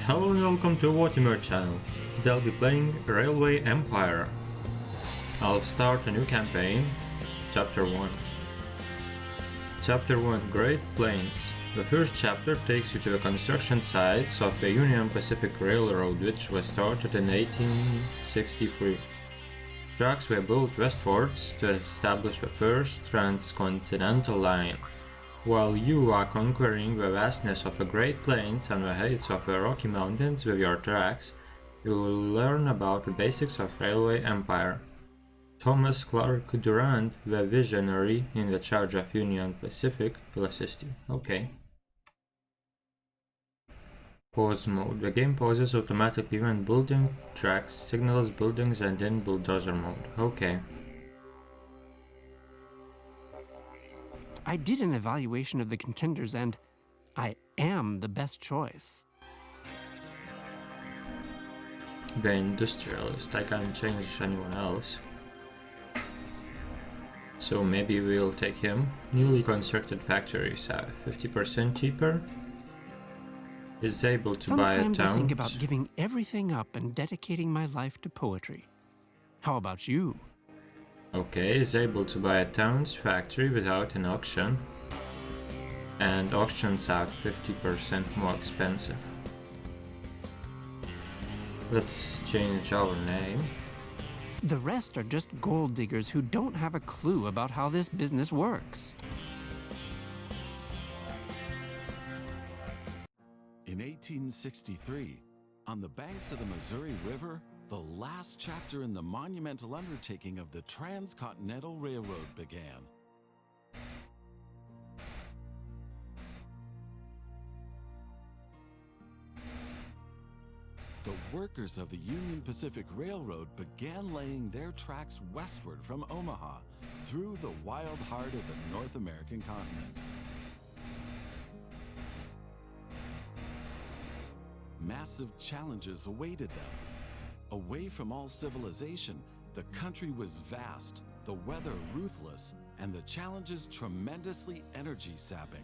Hello and welcome to Watermer channel. Today I'll be playing Railway Empire. I'll start a new campaign, Chapter 1. Chapter 1 Great Plains. The first chapter takes you to the construction sites of the Union Pacific Railroad, which was started in 1863. Tracks were built westwards to establish the first transcontinental line. While you are conquering the vastness of the Great Plains and the heights of the Rocky Mountains with your tracks, you will learn about the basics of Railway Empire. Thomas Clark Durant, the visionary in the charge of Union Pacific, will assist you. Okay. Pause mode. The game pauses automatically when building tracks, signals buildings, and in bulldozer mode. Okay. I did an evaluation of the contenders and I am the best choice. The industrialist. I can't change anyone else. So maybe we'll take him. Newly constructed factories are 50% cheaper. Is able to buy a town. Sometimes I think about giving everything up and dedicating my life to poetry. How about you? Okay, is able to buy a town's factory without an auction. And auctions are 50% more expensive. Let's change our name. The rest are just gold diggers who don't have a clue about how this business works. In 1863, on the banks of the Missouri River, the last chapter in the monumental undertaking of the Transcontinental Railroad began. The workers of the Union Pacific Railroad began laying their tracks westward from Omaha through the wild heart of the North American continent. Massive challenges awaited them. Away from all civilization, the country was vast, the weather ruthless, and the challenges tremendously energy-sapping.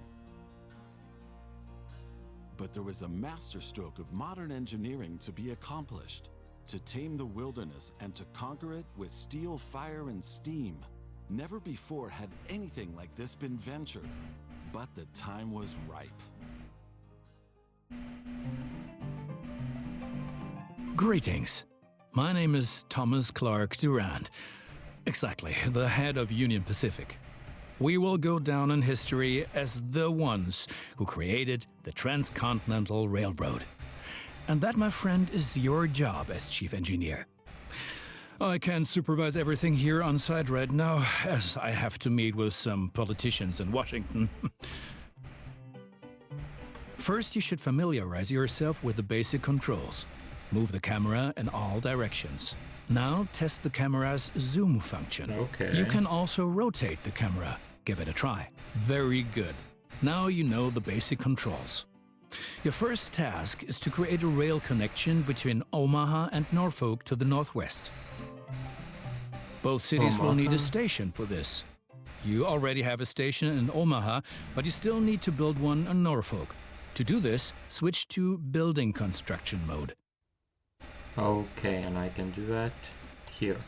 But there was a masterstroke of modern engineering to be accomplished, to tame the wilderness and to conquer it with steel, fire, and steam. Never before had anything like this been ventured, but the time was ripe. Greetings. My name is Thomas Clark Durant. Exactly, the head of Union Pacific. We will go down in history as the ones who created the Transcontinental Railroad. And that, my friend, is your job as chief engineer. I can't supervise everything here on site right now, as I have to meet with some politicians in Washington. First, you should familiarize yourself with the basic controls. Move the camera in all directions. Now test the camera's zoom function. Okay. You can also rotate the camera. Give it a try. Very good. Now you know the basic controls. Your first task is to create a rail connection between Omaha and Norfolk to the northwest. Both cities will need a station for this. You already have a station in Omaha, but you still need to build one in Norfolk. To do this, switch to building construction mode. Okay, and I can do that here.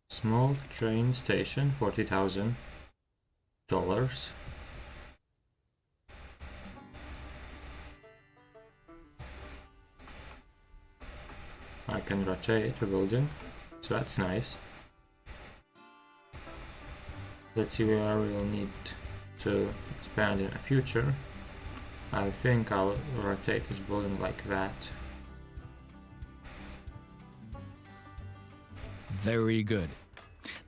Small train station, $40,000. I can rotate the building, so that's nice. Let's see where we'll need to expand in the future. I think I'll rotate this building like that. Very good.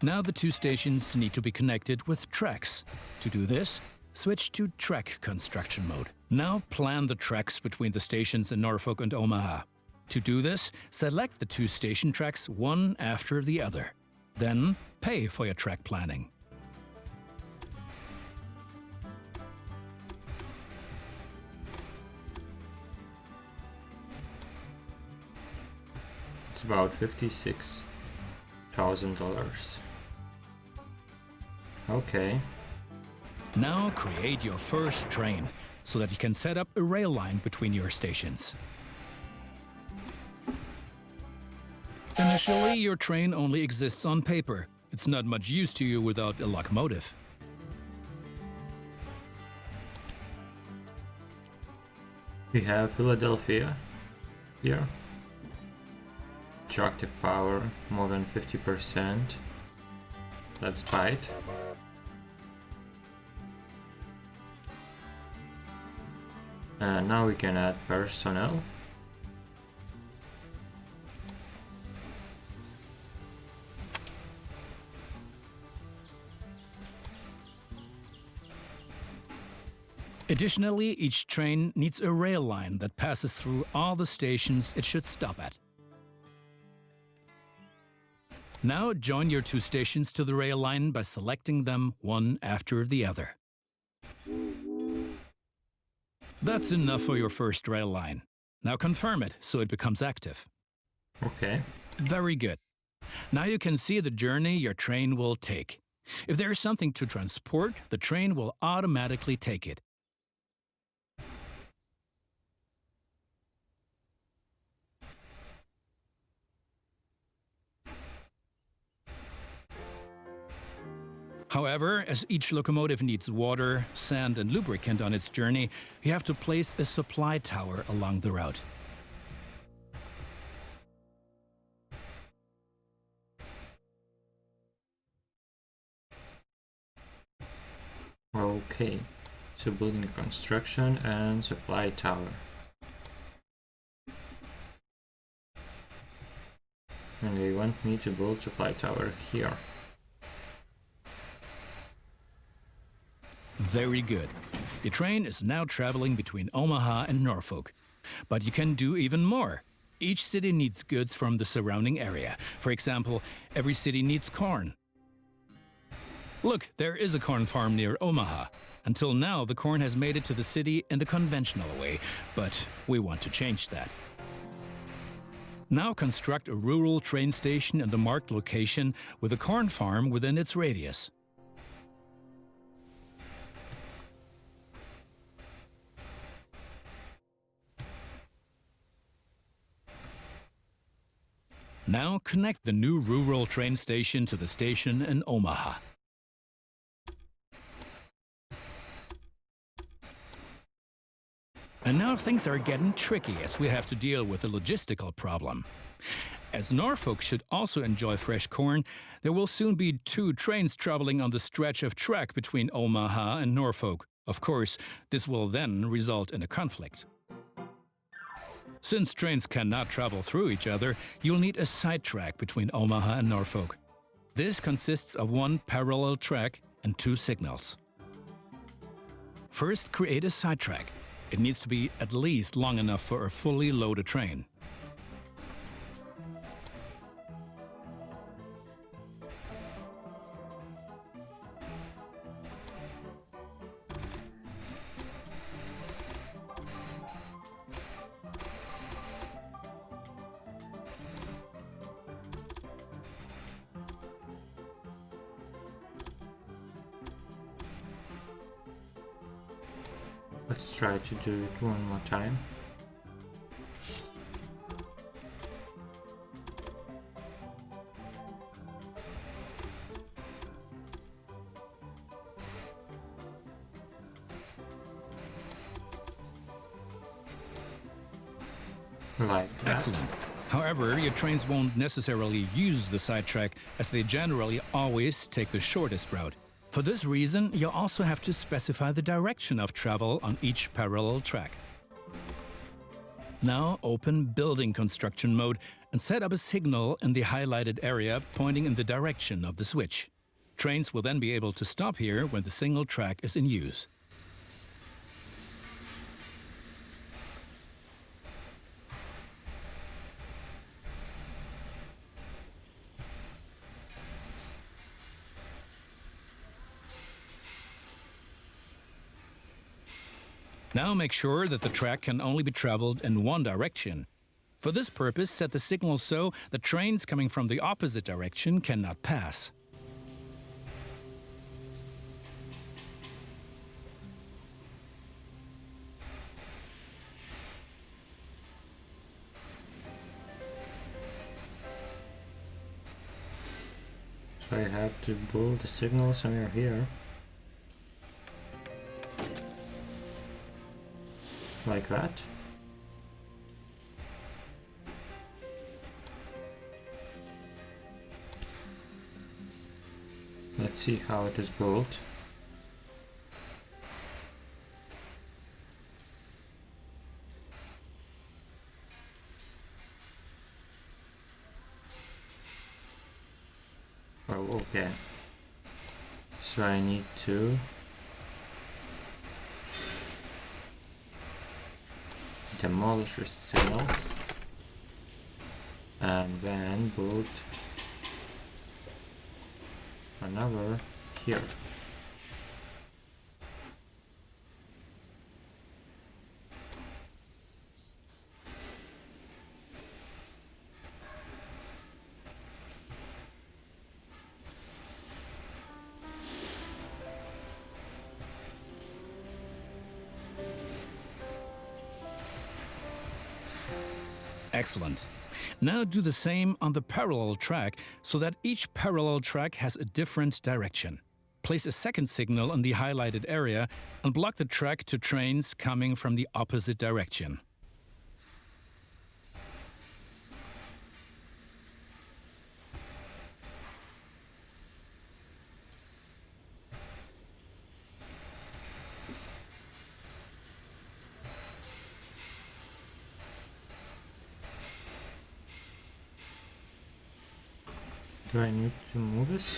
Now the two stations need to be connected with tracks. To do this, switch to track construction mode. Now plan the tracks between the stations in Norfolk and Omaha. To do this, select the two station tracks one after the other. Then pay for your track planning. It's about $56,000. Okay. Now create your first train so that you can set up a rail line between your stations. Initially, your train only exists on paper. It's not much use to you without a locomotive. We have Philadelphia here. Attractive power, more than 50%. That's spite. And now we can add personnel. Additionally, each train needs a rail line that passes through all the stations it should stop at. Now join your two stations to the rail line by selecting them one after the other. That's enough for your first rail line. Now confirm it so it becomes active. Okay. Very good. Now you can see the journey your train will take. If there is something to transport, the train will automatically take it. However, as each locomotive needs water, sand, and lubricant on its journey, you have to place a supply tower along the route. Okay. So building a construction and supply tower. And they want me to build supply tower here. Very good. The train is now traveling between Omaha and Norfolk. But you can do even more. Each city needs goods from the surrounding area. For example, every city needs corn. Look, there is a corn farm near Omaha. Until now, the corn has made it to the city in the conventional way, but we want to change that. Now construct a rural train station in the marked location with a corn farm within its radius. Now connect the new rural train station to the station in Omaha. And now things are getting tricky as we have to deal with a logistical problem. As Norfolk should also enjoy fresh corn, there will soon be two trains traveling on the stretch of track between Omaha and Norfolk. Of course, this will then result in a conflict. Since trains cannot travel through each other, you'll need a sidetrack between Omaha and Norfolk. This consists of one parallel track and two signals. First, create a sidetrack. It needs to be at least long enough for a fully loaded train. Let's try to do it one more time. Like that. Excellent. However, your trains won't necessarily use the sidetrack, as they generally always take the shortest route. For this reason, you'll also have to specify the direction of travel on each parallel track. Now open Building Construction mode and set up a signal in the highlighted area pointing in the direction of the switch. Trains will then be able to stop here when the single track is in use. Now make sure that the track can only be traveled in one direction. For this purpose, set the signal so that trains coming from the opposite direction cannot pass. So I have to build the signal somewhere here. Like that. Let's see how it is built. Oh, okay. So I need to demolish this signal and then build another here. Excellent. Now do the same on the parallel track so that each parallel track has a different direction. Place a second signal in the highlighted area and block the track to trains coming from the opposite direction. Do I need to move this?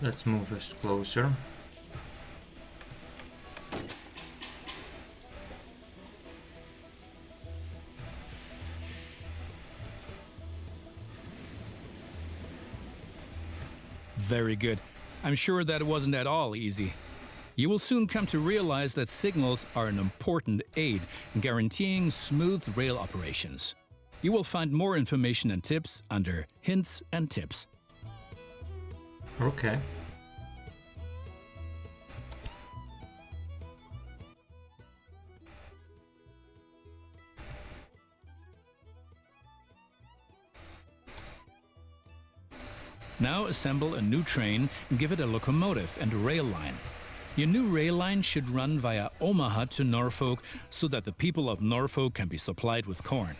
Let's move this closer. Very good. I'm sure that it wasn't at all easy. You will soon come to realize that signals are an important aid in guaranteeing smooth rail operations. You will find more information and tips under Hints and Tips. Okay. Now assemble a new train and give it a locomotive and a rail line. Your new rail line should run via Omaha to Norfolk so that the people of Norfolk can be supplied with corn.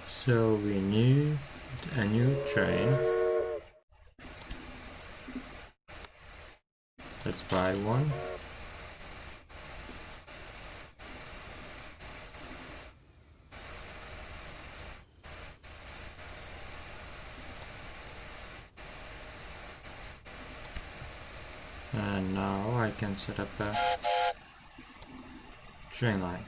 So we need a new train. Let's buy one. And now I can set up a train line.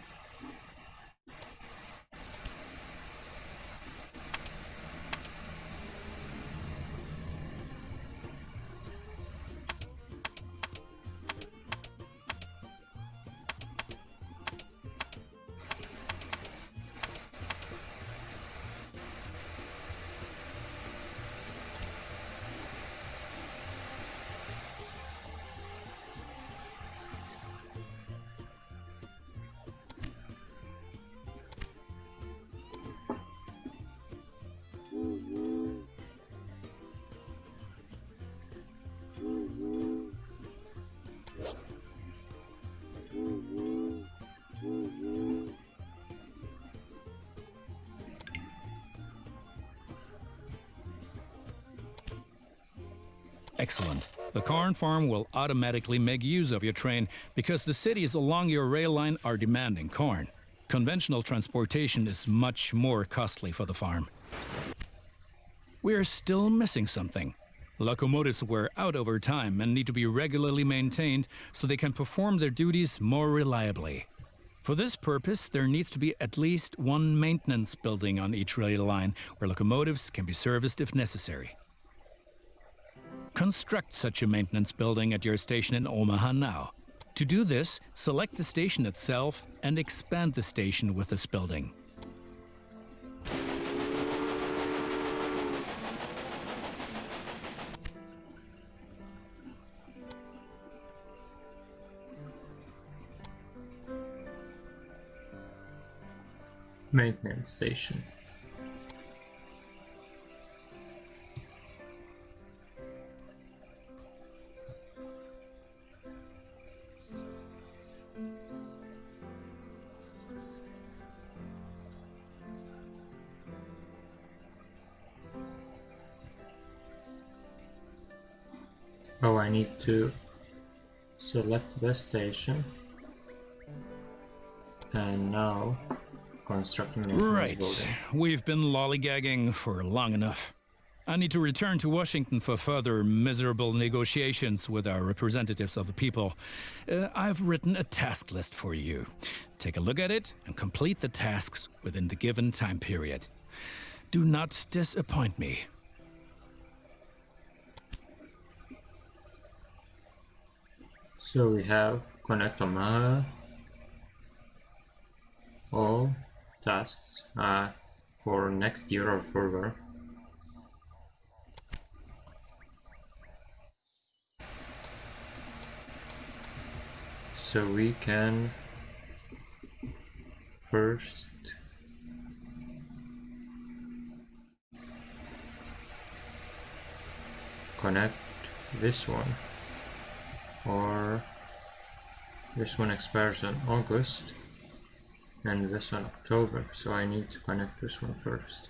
Excellent. The corn farm will automatically make use of your train because the cities along your rail line are demanding corn. Conventional transportation is much more costly for the farm. We are still missing something. Locomotives wear out over time and need to be regularly maintained so they can perform their duties more reliably. For this purpose, there needs to be at least one maintenance building on each rail line where locomotives can be serviced if necessary. Construct such a maintenance building at your station in Omaha now. To do this, select the station itself and expand the station with this building. Maintenance station. Oh, I need to select the station. And now constructing the Right. building. We've been lollygagging for long enough. I need to return to Washington for further miserable negotiations with our representatives of the people. I've written a task list for you. Take a look at it and complete the tasks within the given time period. Do not disappoint me. So we have connect Omaha. All tasks for next year or further. So we can first connect this one, or this one expires in August and this one October, so I need to connect this one first.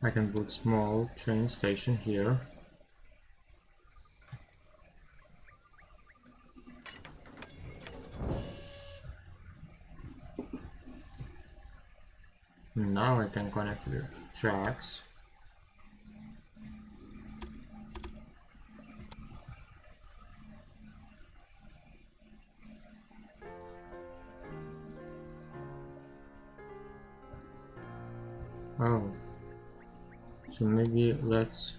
I can put small train station here. Now I can connect the tracks. Oh, so maybe let's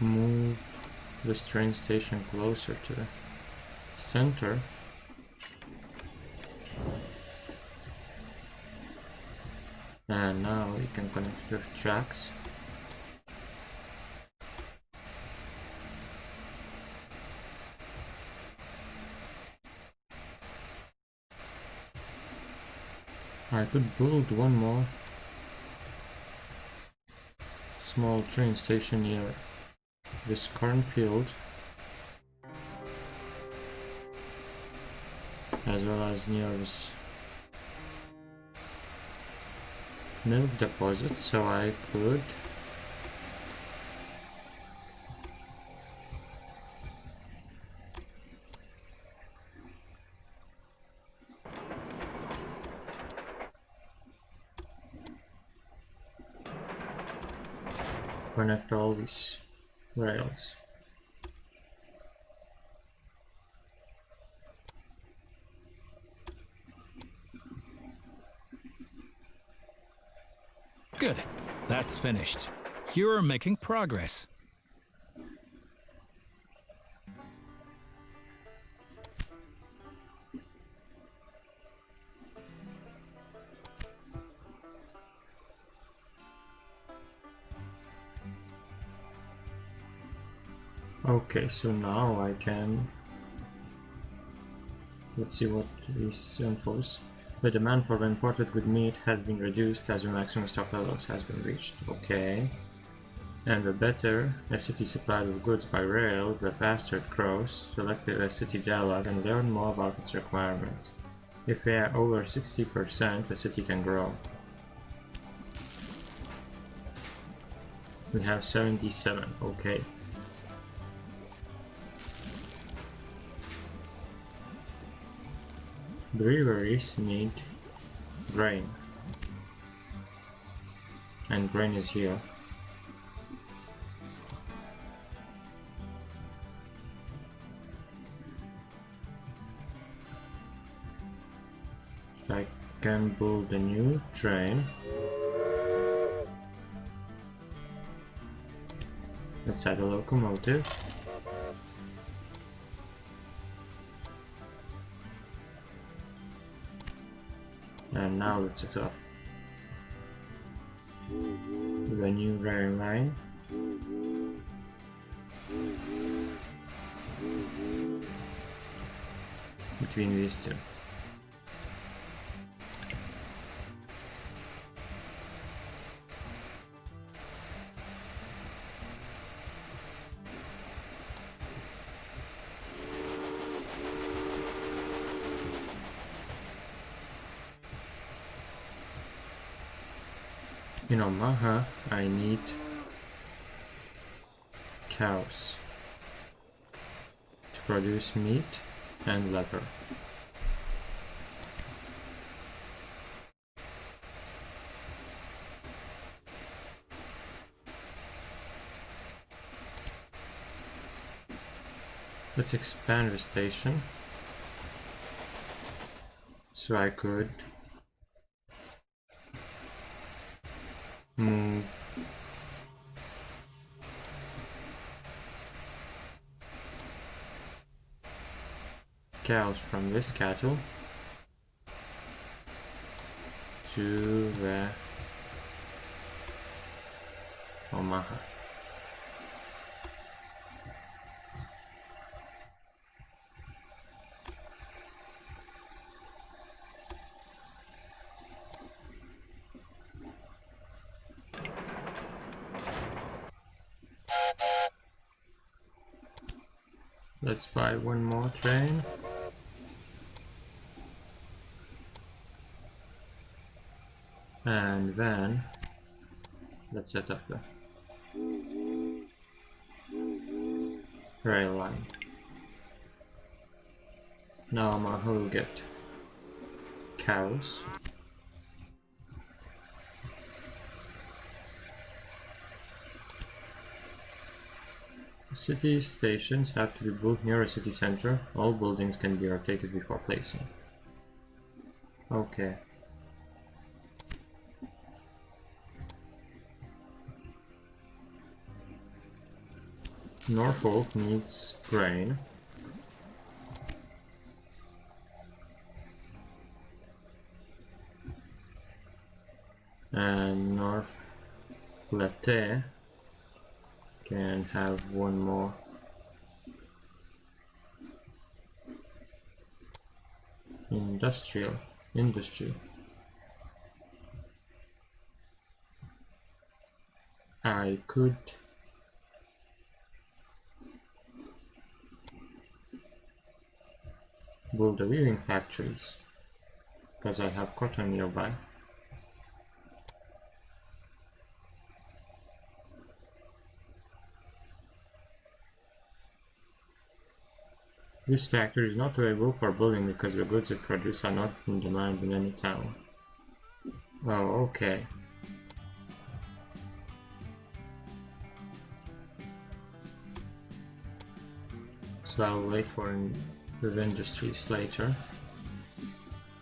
move this train station closer to the center. And now we can connect the tracks. I could build one more small train station near this current field, as well as near this milk deposit, so I could connect all these rails. Good. That's finished. You're making progress. Okay, so now I can... Let's see what this infos. The demand for the imported good meat has been reduced as the maximum stock levels has been reached. Okay. And the better a city supplied with goods by rail, the faster it grows. Select a city dialogue and learn more about its requirements. If they are over 60%, the city can grow. We have 77, okay. Breweries need grain, and grain is here. So I can build a new train. Let's add a locomotive. And now let's set up the new rail line. between these two. In Omaha, I need cows to produce meat and leather. Let's expand the station so I could move cows from this cattle to the Omaha. Let's buy one more train. And then let's set up the rail line. Now Omaha will get cows. City stations have to be built near a city center. All buildings can be rotated before placing. Okay. Norfolk needs grain. And North Platte can have one more industry. I could build the weaving factories because I have cotton nearby. This factory is not available for building because the goods it produces are not in demand in any town. Oh, okay. So I'll wait for the industries later.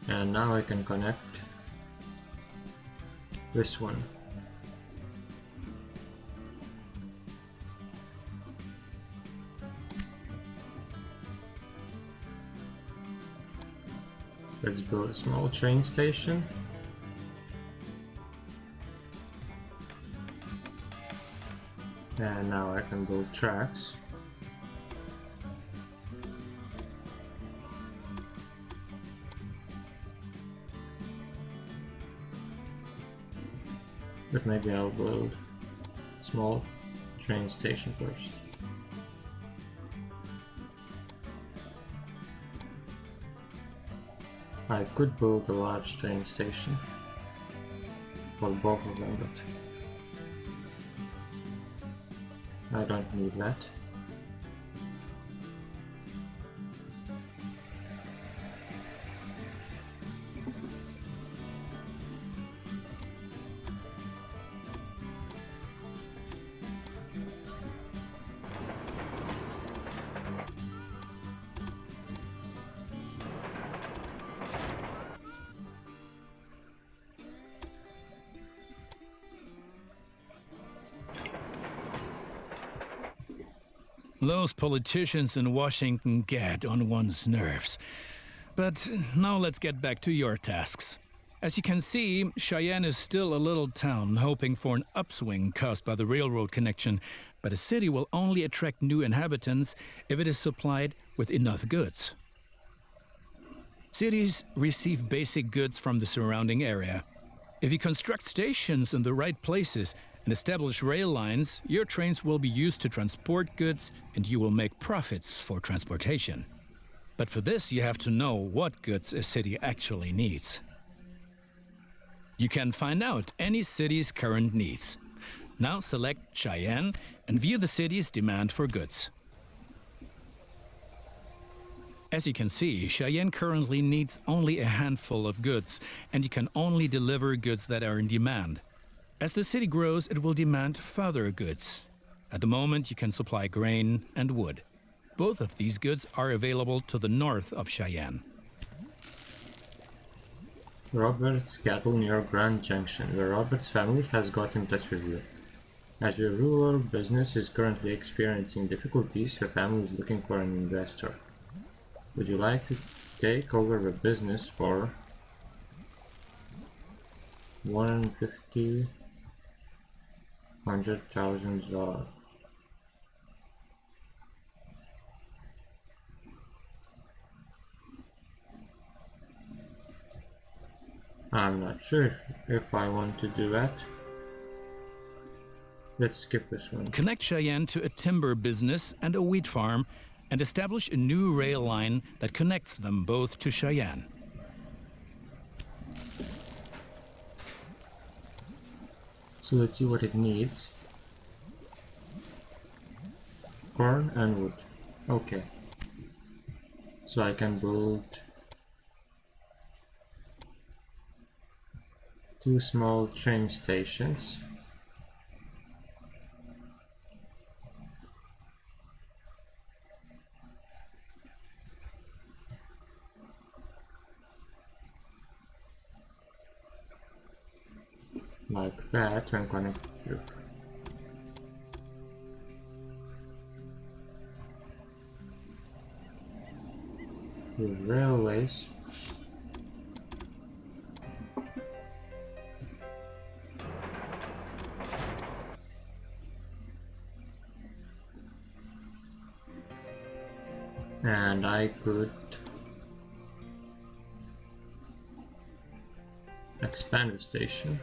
And now I can connect this one. Let's build a small train station. And now I can build tracks. But maybe I'll build a small train station first. I could build a large train station for both of them, but I don't need that. Those politicians in Washington get on one's nerves. But now let's get back to your tasks. As you can see, Cheyenne is still a little town hoping for an upswing caused by the railroad connection, but a city will only attract new inhabitants if it is supplied with enough goods. Cities receive basic goods from the surrounding area. If you construct stations in the right places and establish rail lines, your trains will be used to transport goods and you will make profits for transportation. But for this, you have to know what goods a city actually needs. You can find out any city's current needs. Now select Cheyenne and view the city's demand for goods. As you can see, Cheyenne currently needs only a handful of goods, and you can only deliver goods that are in demand. As the city grows, it will demand further goods. At the moment, you can supply grain and wood. Both of these goods are available to the north of Cheyenne. Robert's cattle near Grand Junction, where Robert's family has got in touch with you. As your rural business is currently experiencing difficulties, your family is looking for an investor. Would you like to take over the business for $150,000? I'm not sure if I want to do that. Let's skip this one. Connect Cheyenne to a timber business and a wheat farm and establish a new rail line that connects them both to Cheyenne. So let's see what it needs. Corn and wood. Okay. So I can build 2 small train stations. Like that, and connect with railways. And I could expand the station.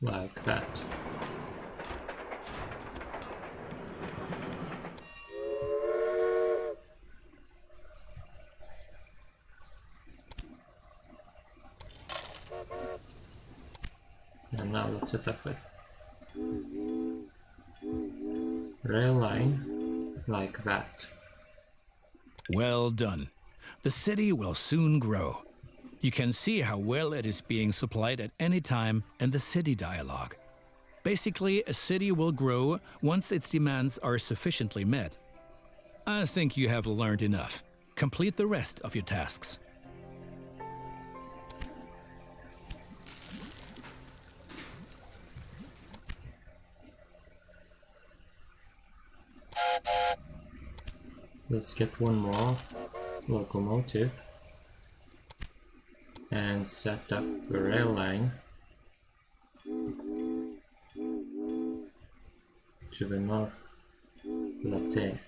Like that. And now let's set up a rail line like that. Well done. The city will soon grow. You can see how well it is being supplied at any time in the city dialogue. Basically, a city will grow once its demands are sufficiently met. I think you have learned enough. Complete the rest of your tasks. Let's get one more locomotive and set up the rail line to the north latte.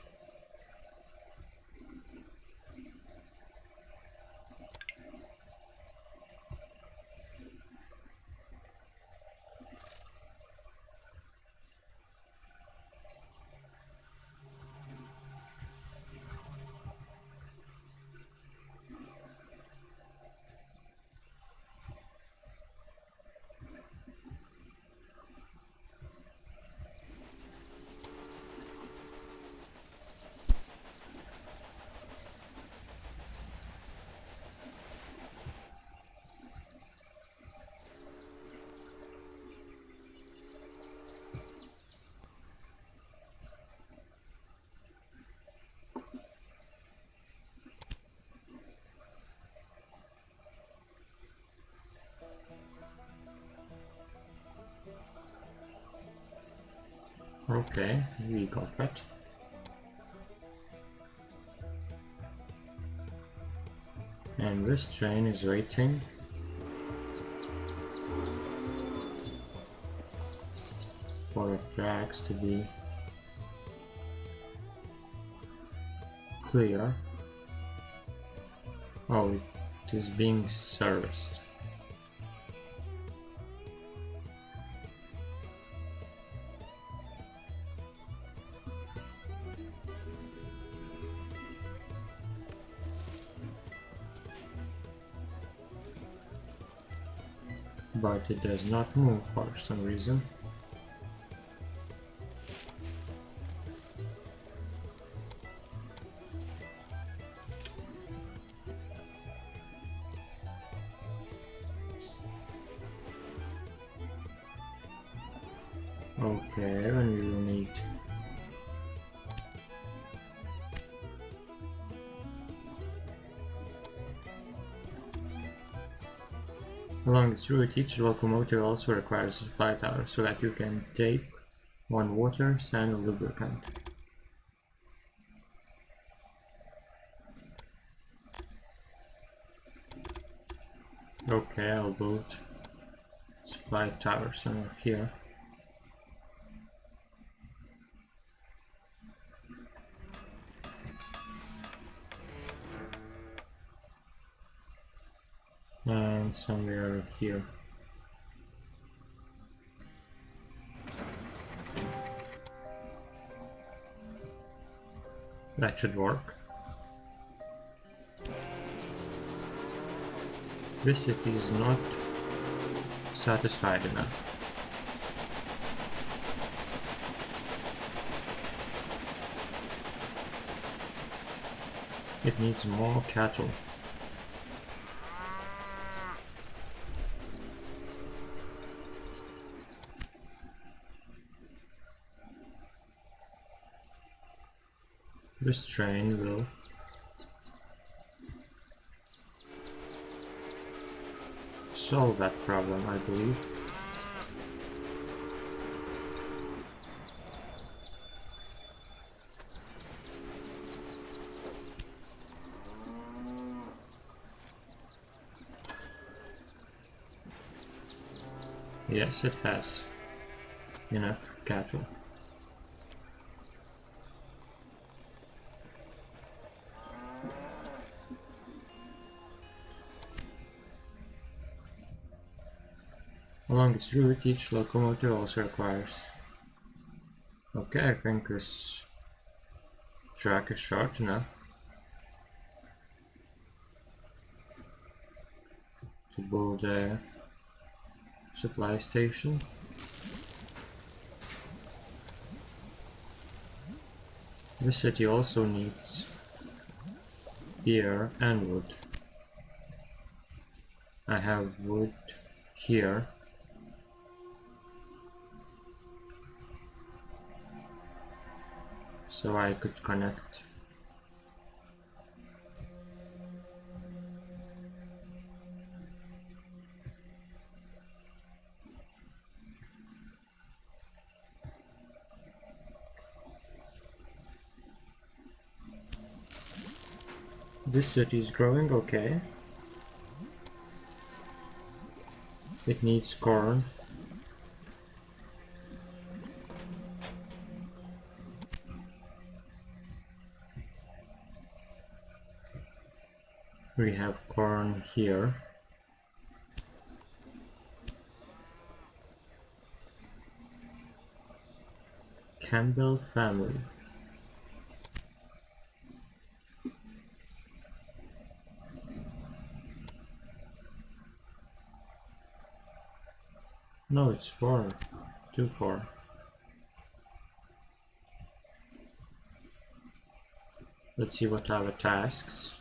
Okay, we got that. And this train is waiting. For the tracks to be clear. Oh, it is being serviced. But it does not move for some reason. Okay, and we will need along its route, each locomotive also requires a supply tower so that you can take on water, sand, and lubricant. Okay, I'll build supply tower somewhere here. And somewhere here. That should work. This city is not satisfied enough. It needs more cattle. This train will solve that problem, I believe. Yes, it has enough cattle. Along its route, each locomotive also requires... Okay, I think this track is short enough to build a supply station. This city also needs beer and wood. I have wood here. So I could connect this city is growing okay. It needs corn. We have corn here. Campbell family. No, it's 4. 2, 4. Let's see what are the tasks.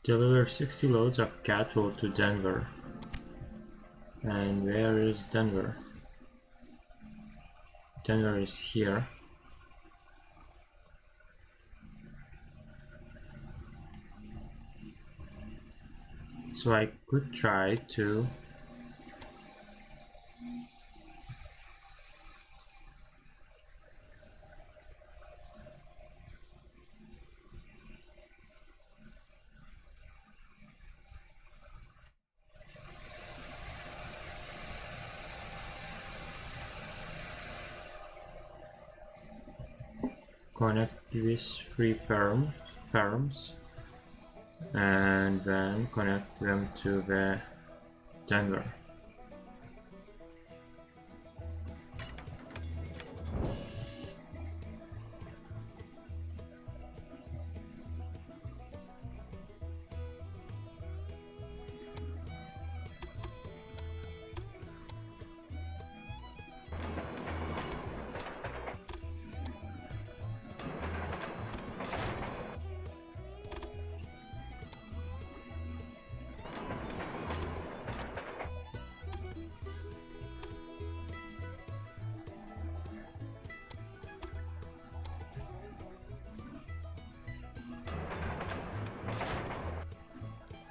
Deliver 60 loads of cattle to Denver. And where is Denver? Denver is here. So I could try to connect these three farms and then connect them to the Denver.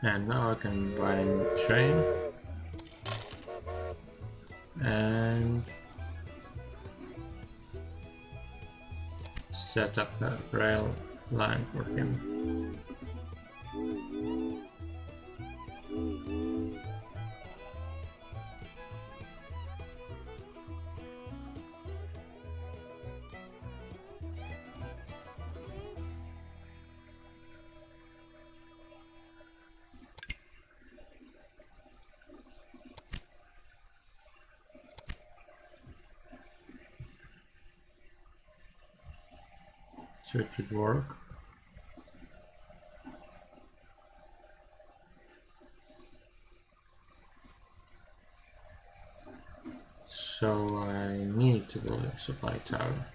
And now I can buy a new train and set up a rail line for him. So it should work. So I need to build a supply tower.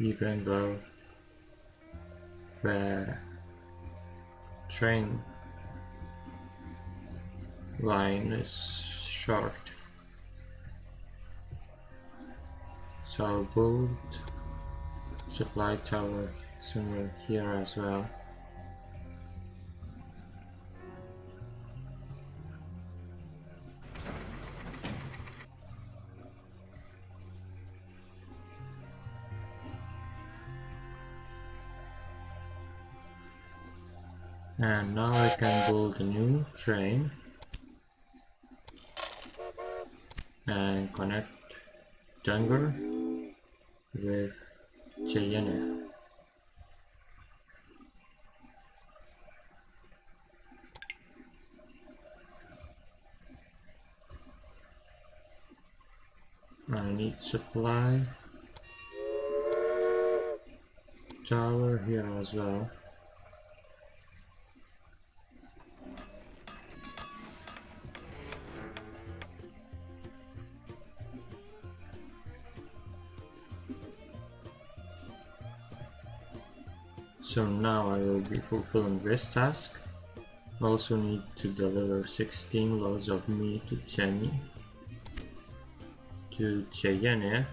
Even though the train line is short, so I'll build supply tower somewhere here as well. And now I can build a new train and connect Denver with Cheyenne. I need supply tower here as well. So now I will be fulfilling this task. Also need to deliver 16 loads of meat to Jenny. To Cheyenne,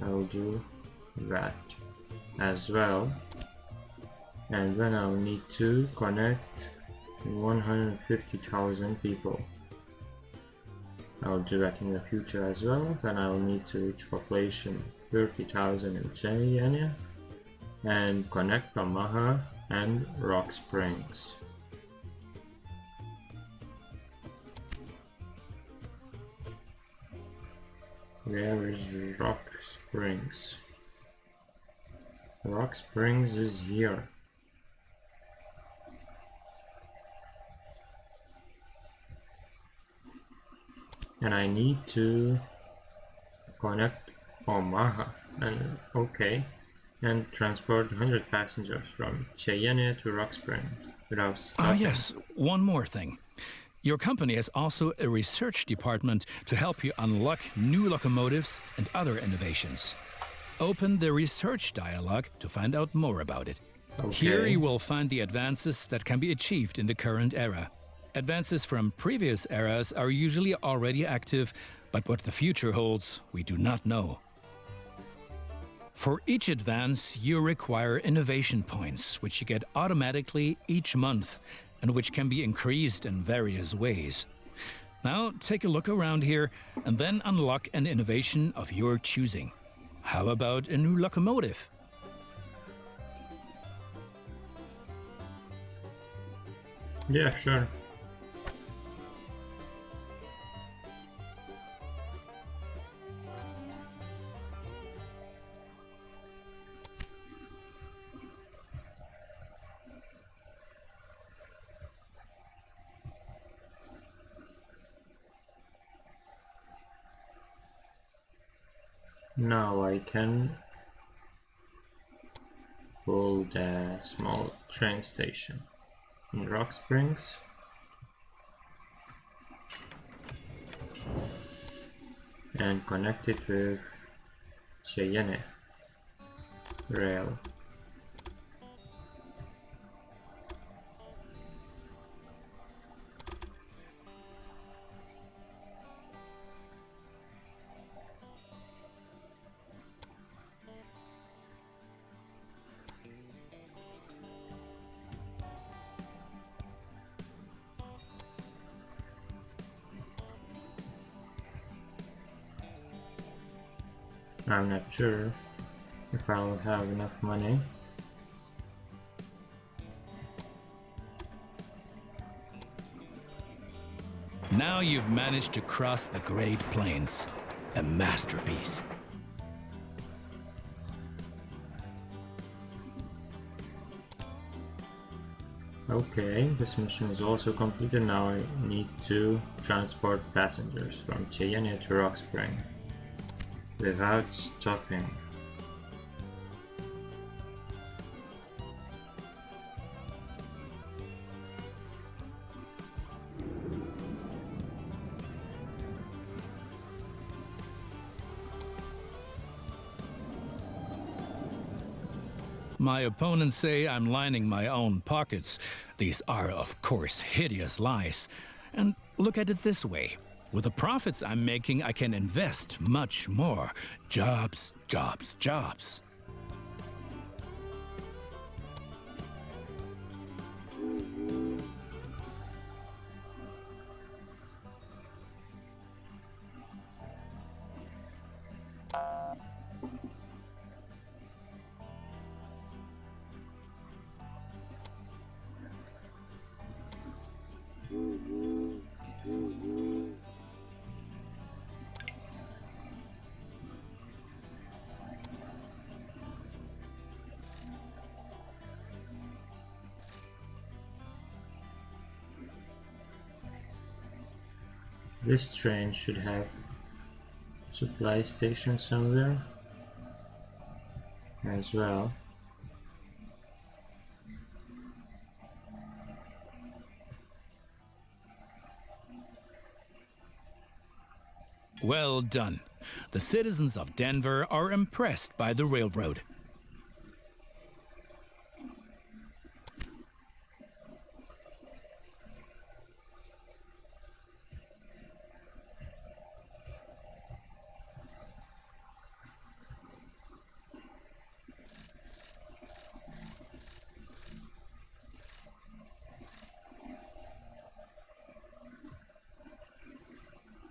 I'll do that as well. And then I'll need to connect 150,000 people. I'll do that in the future as well. Then I'll need to reach population 30,000 in Cheyenne and connect Omaha and Rock Springs. Where is Rock Springs? Rock Springs is here. And I need to connect Omaha and and transport 100 passengers from Cheyenne to Rock Springs without stopping. Yes, one more thing. Your company has also a research department to help you unlock new locomotives and other innovations. Open the research dialogue to find out more about it. Here you will find the advances that can be achieved in the current era. Advances from previous eras are usually already active, but what the future holds, we do not know. For each advance, you require innovation points, which you get automatically each month, and which can be increased in various ways. Now, take a look around here, and then unlock an innovation of your choosing. How about a new locomotive? Yeah, sure. Now I can pull the small train station in Rock Springs. And connect it with Cheyenne rail. I'm not sure if I'll have enough money. Now you've managed to cross the Great Plains. A masterpiece. Okay, this mission is also completed. Now I need to transport passengers from Cheyenne to Rock Spring without stopping. My opponents say I'm lining my own pockets. These are, of course, hideous lies. And look at it this way. With the profits I'm making, I can invest much more. Jobs, jobs, jobs. This train should have supply station somewhere as well. Well done. The citizens of Denver are impressed by the railroad.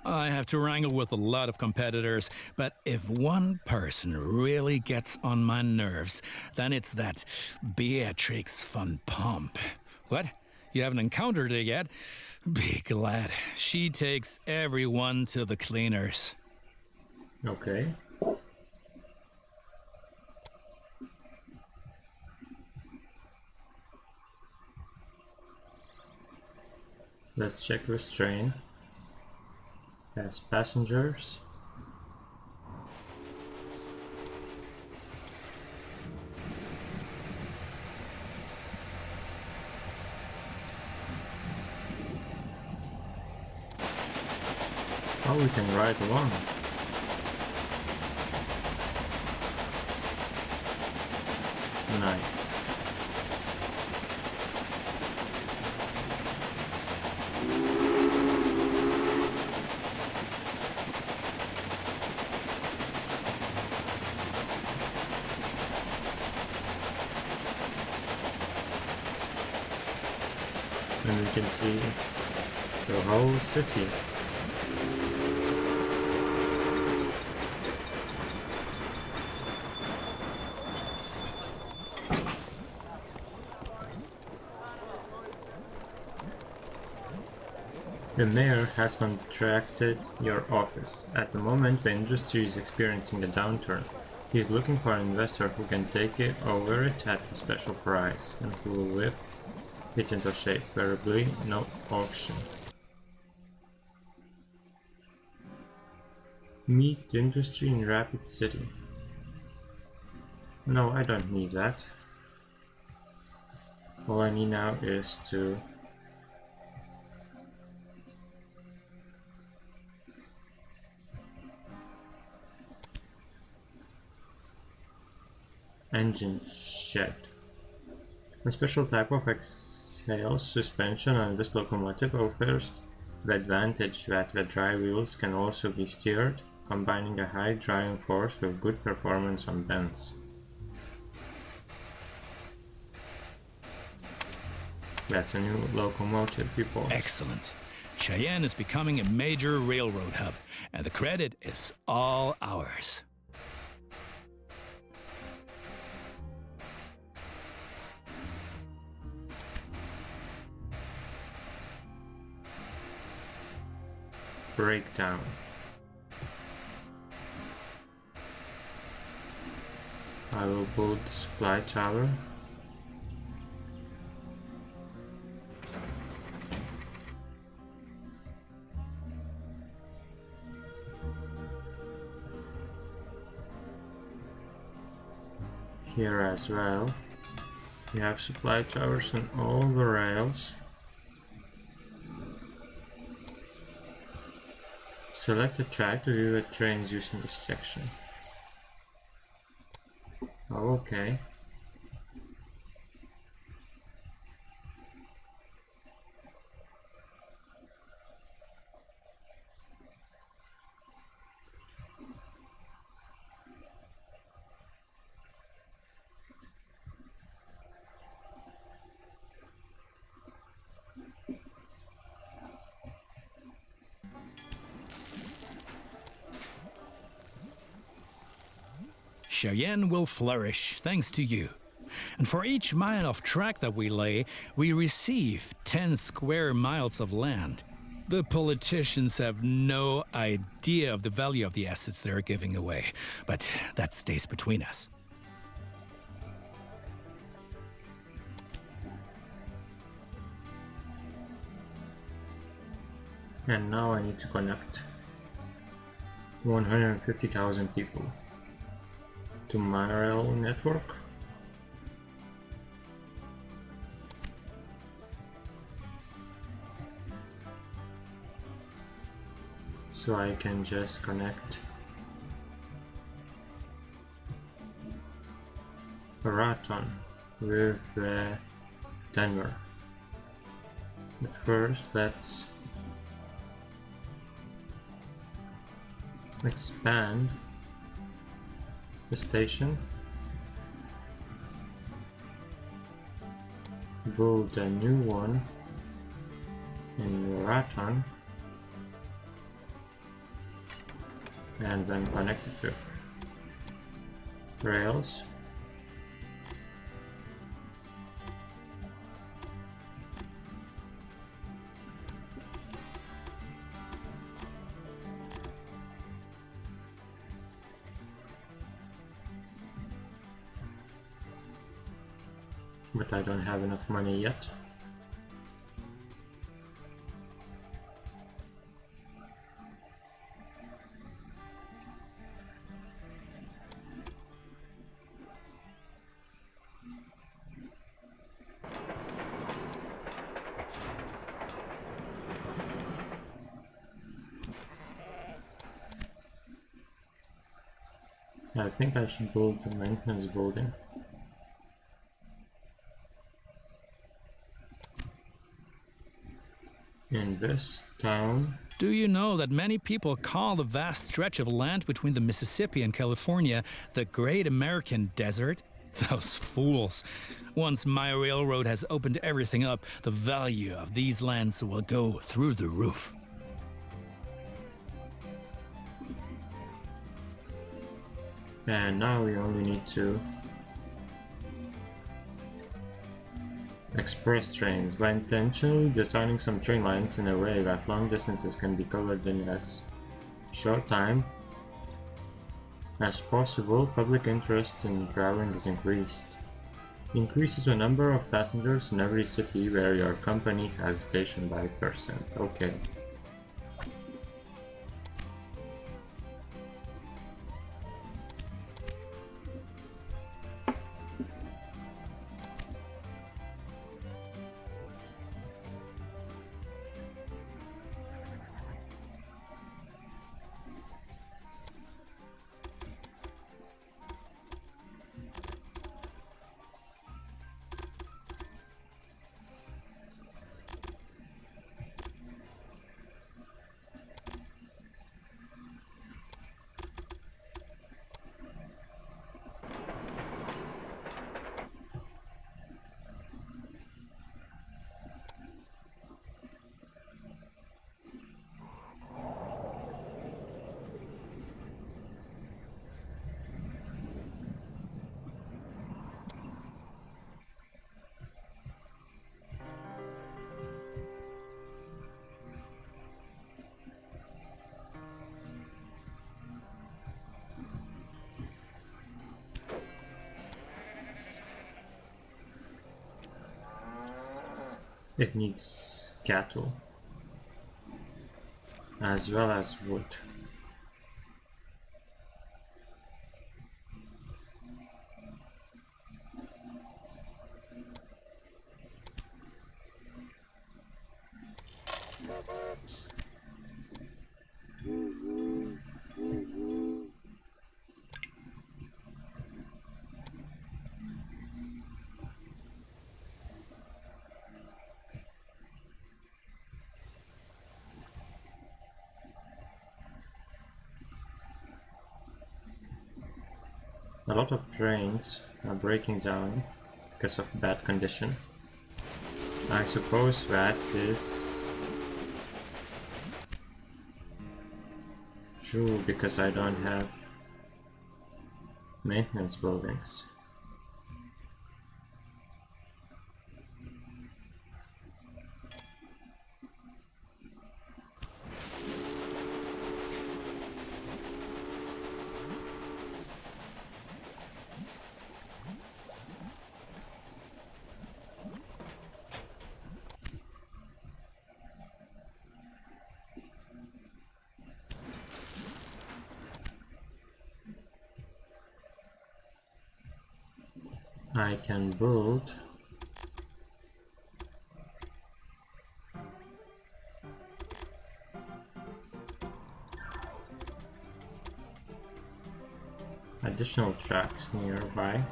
I have to wrangle with a lot of competitors, but if one person really gets on my nerves, then it's that Beatrix von Pomp. What? You haven't encountered her yet? Be glad. She takes everyone to the cleaners. Okay. Let's check this train. Has passengers. Oh, we can ride along. Nice. And we can see the whole city. The mayor has contracted your office. At the moment, the industry is experiencing a downturn. He is looking for an investor who can take it over it at a special price and who will whip it into shape, preferably no auction. Meat industry in Rapid City. No, I don't need that. All I need now is to engine shed. A special type of exhaust suspension on this locomotive offers the advantage that the dry wheels can also be steered, combining a high driving force with good performance on bends. That's a new locomotive report. Excellent. Cheyenne is becoming a major railroad hub, and the credit is all ours. Breakdown. I will build the supply tower. Here as well. We have supply towers on all the rails. Select a track to view the trains using this section. Oh, okay. Cheyenne will flourish thanks to you. And for each mile of track that we lay, we receive 10 square miles of land. The politicians have no idea of the value of the assets they're giving away, but that stays between us. And now I need to connect 150,000 people to my rail network. So I can just connect Raton with Denver. But first let's expand the station, build a new one in Raton, and then connect it with rails. But I don't have enough money yet. I think I should build the maintenance building. In this town. Do you know that many people call the vast stretch of land between the Mississippi and California the Great American Desert? Those fools. Once my railroad has opened everything up, the value of these lands will go through the roof. And now we only need to express trains by intentionally designing some train lines in a way that long distances can be covered in as short time as possible. Public interest in traveling is increased. Increases the number of passengers in every city where your company has station by %. Okay. It needs cattle as well as wood. A lot of trains are breaking down because of bad condition. I suppose that is true because I don't have maintenance buildings. I can build additional tracks nearby.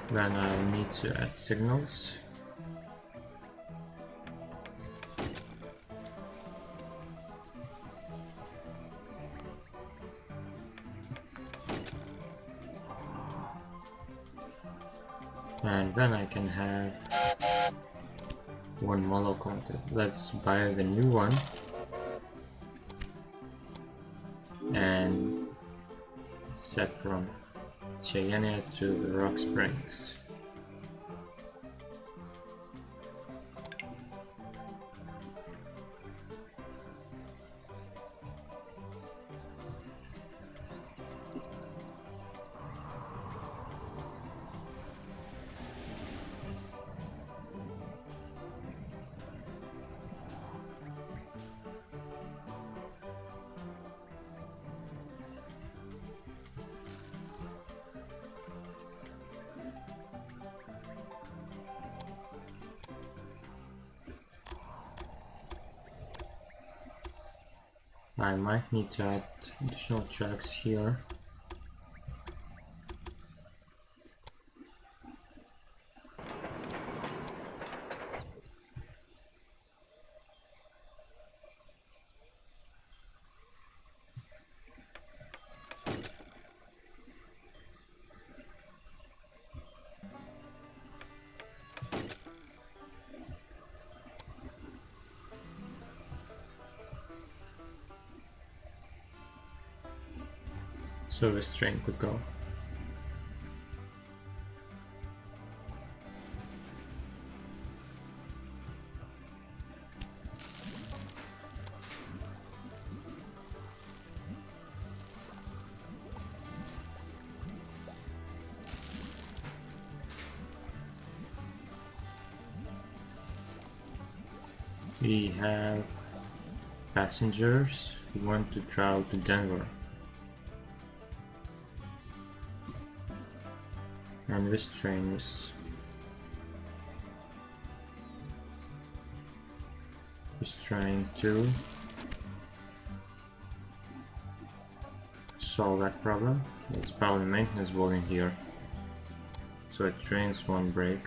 Then I'll need to add signals. And then I can have one model content. Let's buy the new one and set from Cheyenne to Rock Springs. I might need to add additional tracks here. So this train could go. We have passengers who want to travel to Denver. And this train is trying to solve that problem. There's probably maintenance building here, so the trains won't break.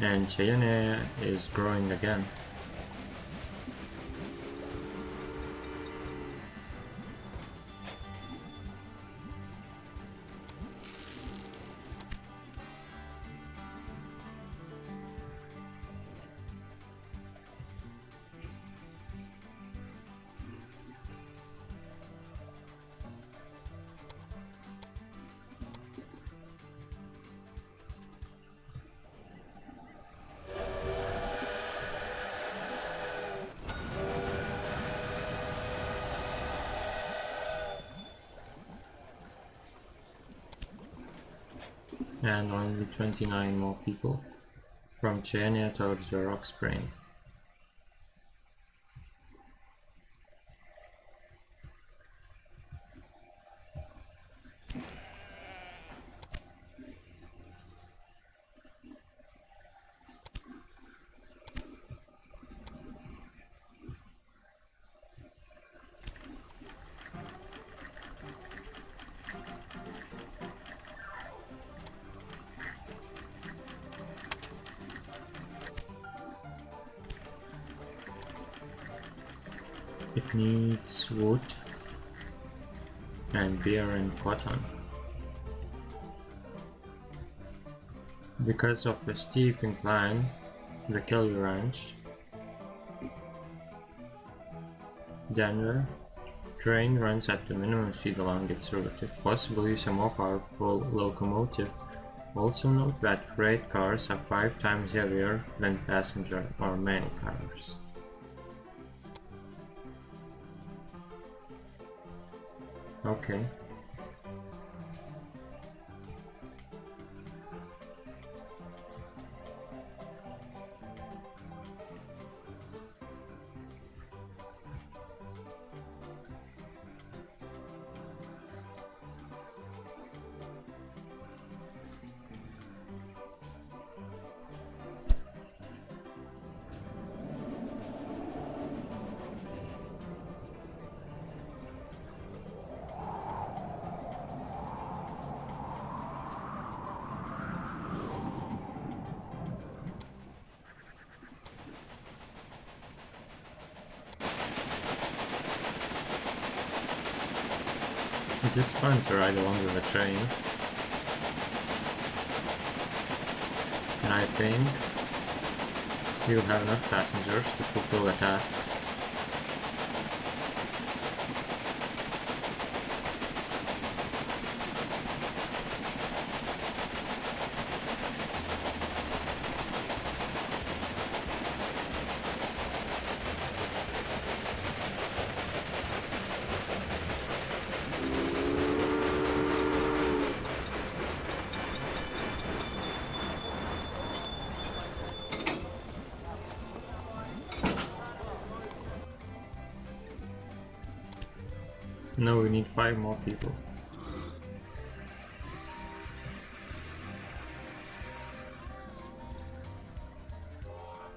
And Cheyenne is growing again. and only 29 more people from Chania towards the rock spring. It needs wood and beer and cotton. Because of the steep incline, the Kelly Ranch, Denver, train runs at the minimum speed along its route. If possible, use a more powerful locomotive. Also note that freight cars are 5 times heavier than passenger or mail cars. Okay. It is fun to ride along with a train, and I think you'll have enough passengers to fulfill the task. No, we need 5 more people.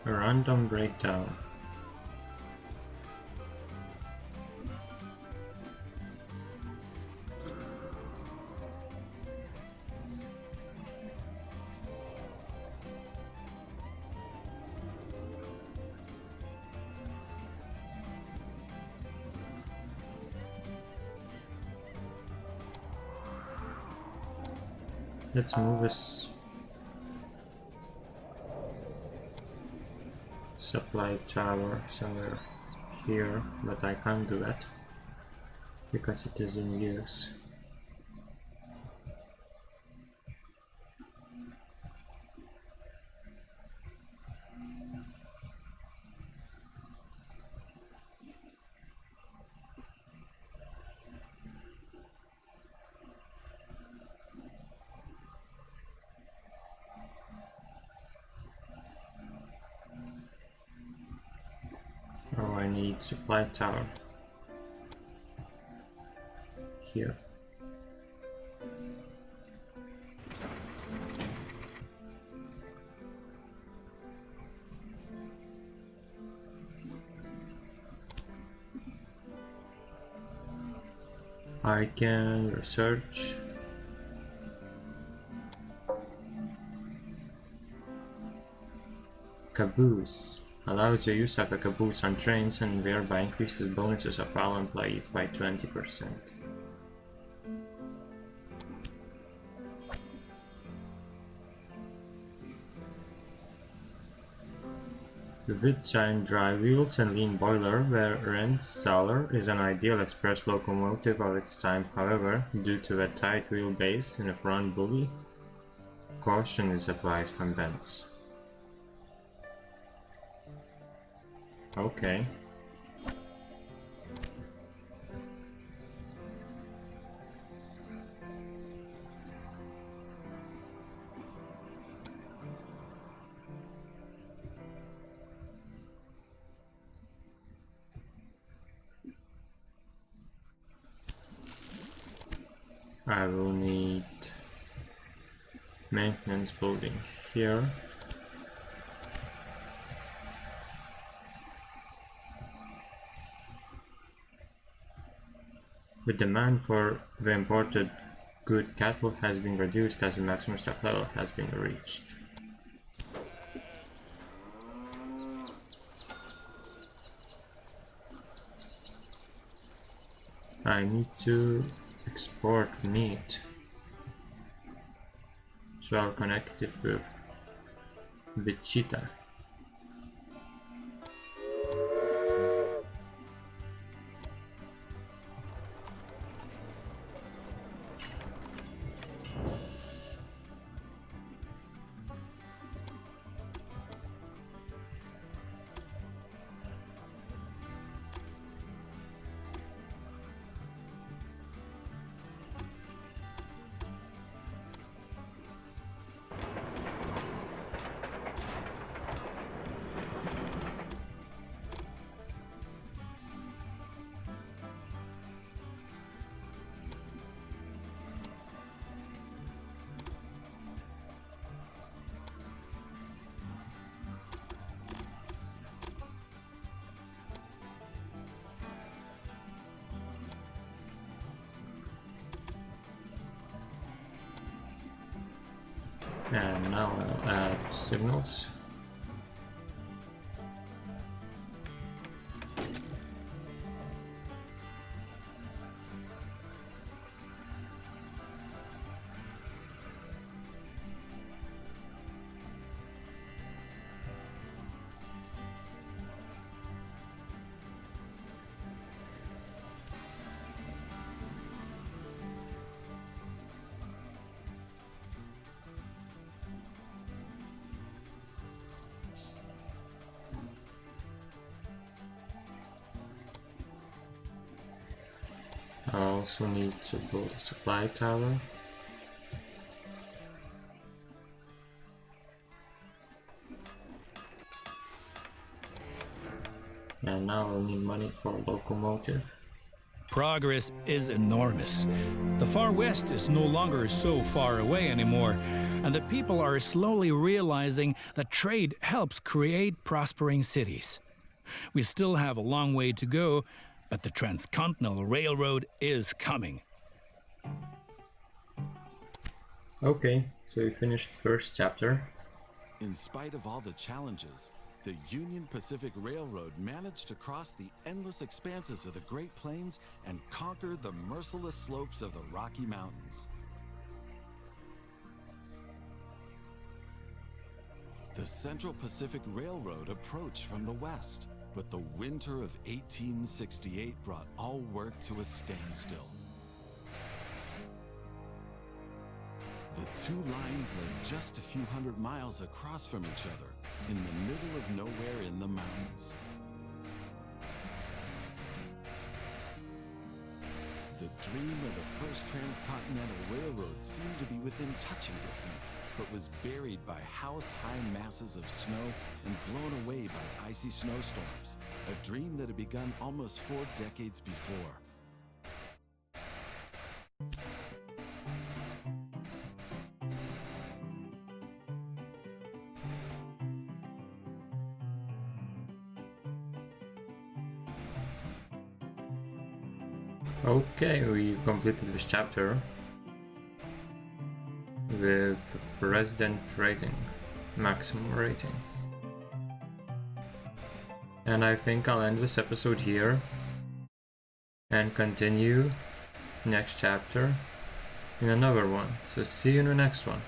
A random breakdown. Let's move this supply tower somewhere here, but I can't do that because it is in use. Oh, I need supply tower here. I can research. Caboose allows the use of a caboose on trains and thereby increases bonuses of all employees by 20%. With giant drive wheels and lean boiler, the Rensselaer is an ideal express locomotive of its time. However, due to the tight wheelbase in the front bogie, caution is advised on bends. Okay. I will need maintenance building here. The demand for the imported good cattle has been reduced as the maximum stock level has been reached. I need to export meat, so I'll connect it with Wichita. And now I'll add signals. I also need to build a supply tower. And now I'll need money for a locomotive. Progress is enormous. The far west is no longer so far away anymore, and the people are slowly realizing that trade helps create prospering cities. We still have a long way to go, but the Transcontinental Railroad is coming. Okay, so we finished the first chapter. In spite of all the challenges, the Union Pacific Railroad managed to cross the endless expanses of the Great Plains and conquer the merciless slopes of the Rocky Mountains. The Central Pacific Railroad approached from the west, but the winter of 1868 brought all work to a standstill. The two lines lay just a few hundred miles across from each other, in the middle of nowhere in the mountains. The dream of the first transcontinental railroad seemed to be within touching distance, but was buried by house-high masses of snow and blown away by icy snowstorms, a dream that had begun almost 4 decades before. Okay, we completed this chapter with president rating, maximum rating. And I think I'll end this episode here and continue next chapter in another one. So see you in the next one.